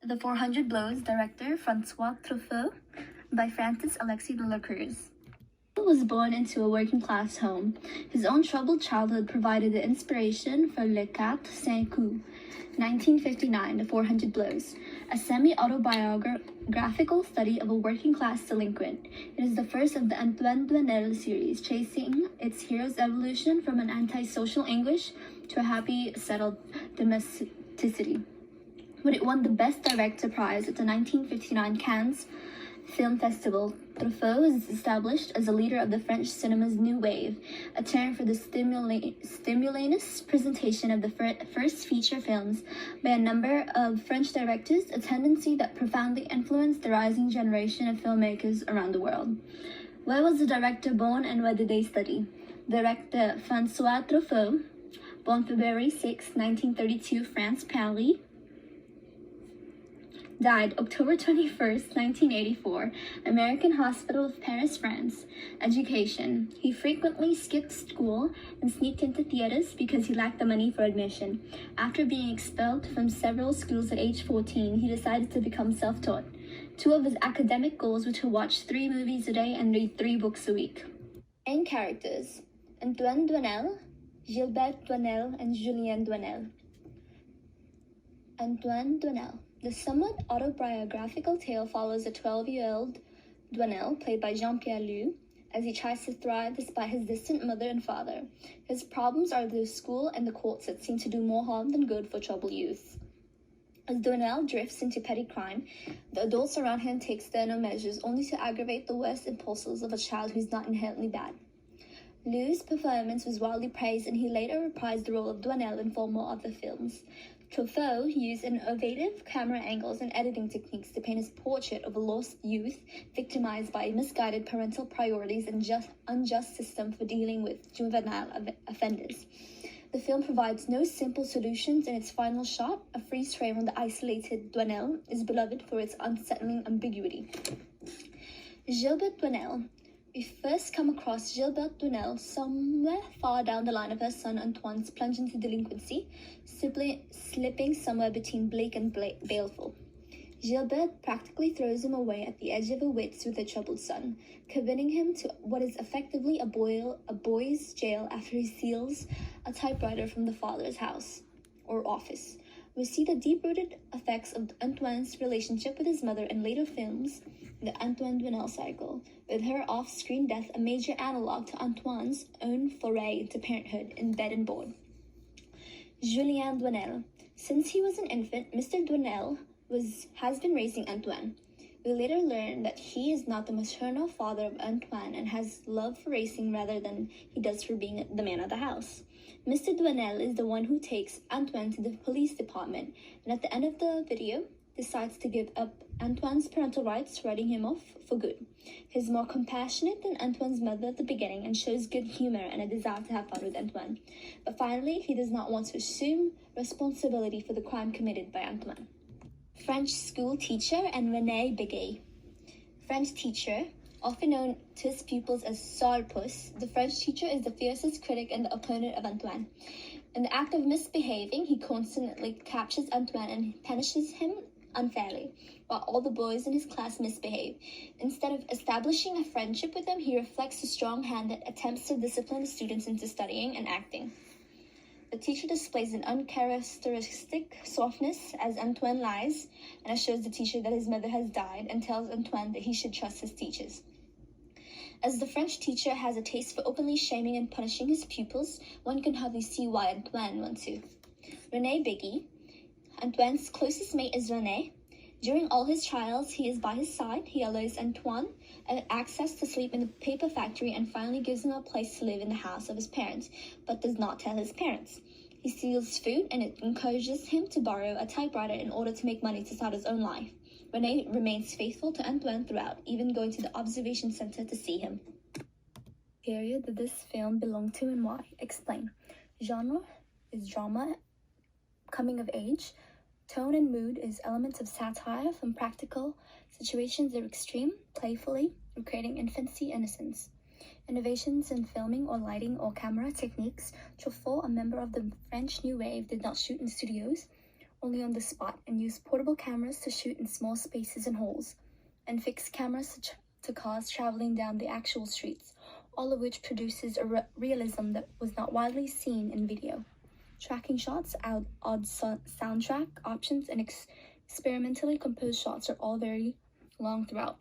The 400 Blows, director François Truffaut, by Alexie de Cruz. Was born into a working-class home. His own troubled childhood provided the inspiration for Les 4-5 coups, 1959, The 400 Blows, a semi-autobiographical study of a working-class delinquent. It is the first of the Antoine Doinel series, tracing its hero's evolution from an antisocial anguish to a happy, settled domesticity. When it won the Best Director prize at the 1959 Cannes Film Festival, Truffaut is established as a leader of the French cinema's new wave, a term for the stimulaneous presentation of the first feature films by a number of French directors, a tendency that profoundly influenced the rising generation of filmmakers around the world. Where was the director born and where did they study? Director François Truffaut, born February 6, 1932, France, Paris. Died October 21st, 1984, American Hospital of Paris, France. Education. He frequently skipped school and sneaked into theaters because he lacked the money for admission. After being expelled from several schools at age 14, he decided to become self-taught. Two of his academic goals were to watch 3 movies a day and read 3 books a week. Main characters: Antoine Doinel, Gilbert Doinel, and Julien Doinel. Antoine Doinel. The somewhat autobiographical tale follows a 12-year-old Doinel, played by Jean-Pierre Liu, as he tries to thrive despite his distant mother and father. His problems are the school and the courts that seem to do more harm than good for troubled youth. As Doinel drifts into petty crime, the adults around him take stern measures only to aggravate the worst impulses of a child who's not inherently bad. Liu's performance was widely praised, and he later reprised the role of Doinel in 4 more other films. Truffaut used innovative camera angles and editing techniques to paint his portrait of a lost youth victimized by misguided parental priorities and unjust system for dealing with juvenile offenders. The film provides no simple solutions. In its final shot, a freeze frame of the isolated Doinel is beloved for its unsettling ambiguity. Gilbert Doinel. We first come across Gilbert Doinel somewhere far down the line of her son Antoine's plunge into delinquency, slipping somewhere between bleak and baleful. Gilbert practically throws him away at the edge of a wits with her troubled son, committing him to what is effectively a boys' jail after he steals a typewriter from the father's house or office. We see the deep-rooted effects of Antoine's relationship with his mother in later films, the Antoine Doinel cycle, with her off-screen death a major analog to Antoine's own foray into parenthood in Bed and Board. Julien Doinel. Since he was an infant, Mr. Doinel has been raising Antoine. We later learn that he is not the maternal father of Antoine and has love for racing rather than he does for being the man of the house. Mr. Doinel is the one who takes Antoine to the police department, and at the end of the video, decides to give up Antoine's parental rights, writing him off for good. He's more compassionate than Antoine's mother at the beginning and shows good humor and a desire to have fun with Antoine. But finally, he does not want to assume responsibility for the crime committed by Antoine. French school teacher and René Béguet. French teacher, often known to his pupils as Sarpus, the French teacher is the fiercest critic and the opponent of Antoine. In the act of misbehaving, he constantly captures Antoine and punishes him unfairly, while all the boys in his class misbehave. Instead of establishing a friendship with them, he reflects a strong hand that attempts to discipline the students into studying and acting. The teacher displays an uncharacteristic softness as Antoine lies and assures the teacher that his mother has died and tells Antoine that he should trust his teachers. As the French teacher has a taste for openly shaming and punishing his pupils, one can hardly see why Antoine wants to. René Béguet. Antoine's closest mate is René. During all his trials, he is by his side. He allows Antoine access to sleep in the paper factory and finally gives him a place to live in the house of his parents, but does not tell his parents. He steals food and it encourages him to borrow a typewriter in order to make money to start his own life. René remains faithful to Antoine throughout, even going to the observation center to see him. Period did this film belong to and why? Explain. Genre is drama, coming of age. Tone and mood is elements of satire from practical situations that are extreme, playfully, recreating infancy innocence. Innovations in filming or lighting or camera techniques. Truffaut, a member of the French New Wave, did not shoot in studios, only on the spot and use portable cameras to shoot in small spaces and holes, and fixed cameras to cars traveling down the actual streets, all of which produces a realism that was not widely seen in video. Tracking shots, odd soundtrack options, and experimentally composed shots are all very long throughout.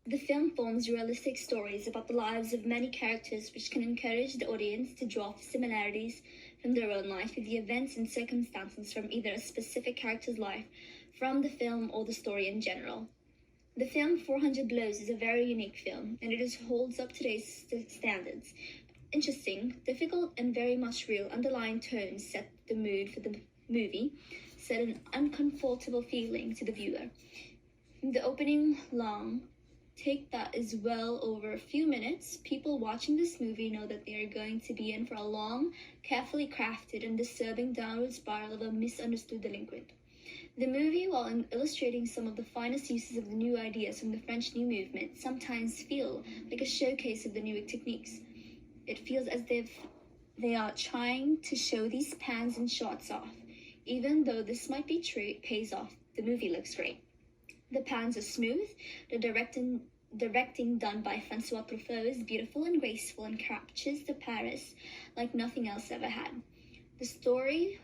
The film forms realistic stories about the lives of many characters, which can encourage the audience to draw similarities from their own life with the events and circumstances from either a specific character's life, from the film, or the story in general. The film 400 Blows is a very unique film, and it holds up today's standards. Interesting, difficult, and very much real underlying tones set the mood for the movie, set an uncomfortable feeling to the viewer. The opening long take that is well over a few minutes, people watching this movie know that they are going to be in for a long, carefully crafted, and disturbing downward spiral of a misunderstood delinquent. The movie, while illustrating some of the finest uses of the new ideas from the French New Movement, sometimes feel like a showcase of the new techniques. It feels as if they are trying to show these pans and shots off. Even though this might be true, it pays off. The movie looks great. The pans are smooth. The directing done by François Truffaut is beautiful and graceful and captures the Paris like nothing else ever had. The story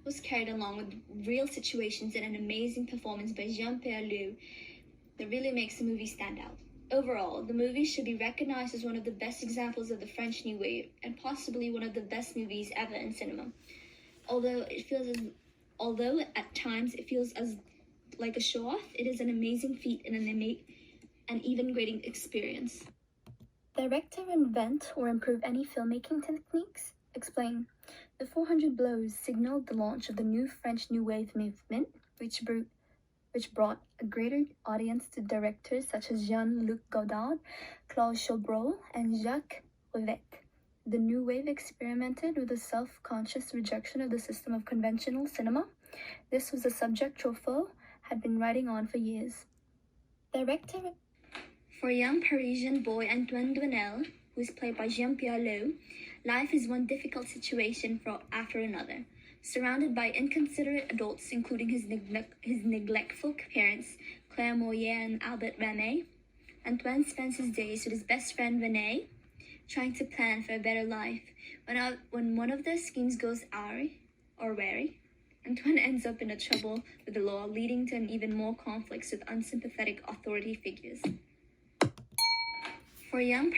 was carried along with real situations and an amazing performance by Jean-Pierre Lou that really makes the movie stand out. Overall, the movie should be recognized as one of the best examples of the French New Wave and possibly one of the best movies ever in cinema. Although at times it feels as like a show-off, it is an amazing feat and an even greater experience. Director invent or improve any filmmaking techniques? Explain. The 400 Blows signaled the launch of the new French New Wave movement, which brought a greater audience to directors such as Jean-Luc Godard, Claude Chabrol, and Jacques Rivette. The New Wave experimented with a self-conscious rejection of the system of conventional cinema. This was a subject Truffaut had been writing on for years. Director for young Parisian boy Antoine Doinel, who is played by Jean-Pierre Lou, life is one difficult situation after another. Surrounded by inconsiderate adults, including his neglectful parents, Claire Moyer and Albert Remy, Antoine spends his days with his best friend René, trying to plan for a better life. When one of their schemes goes awry, Antoine ends up in trouble with the law, leading to even more conflicts with unsympathetic authority figures. For young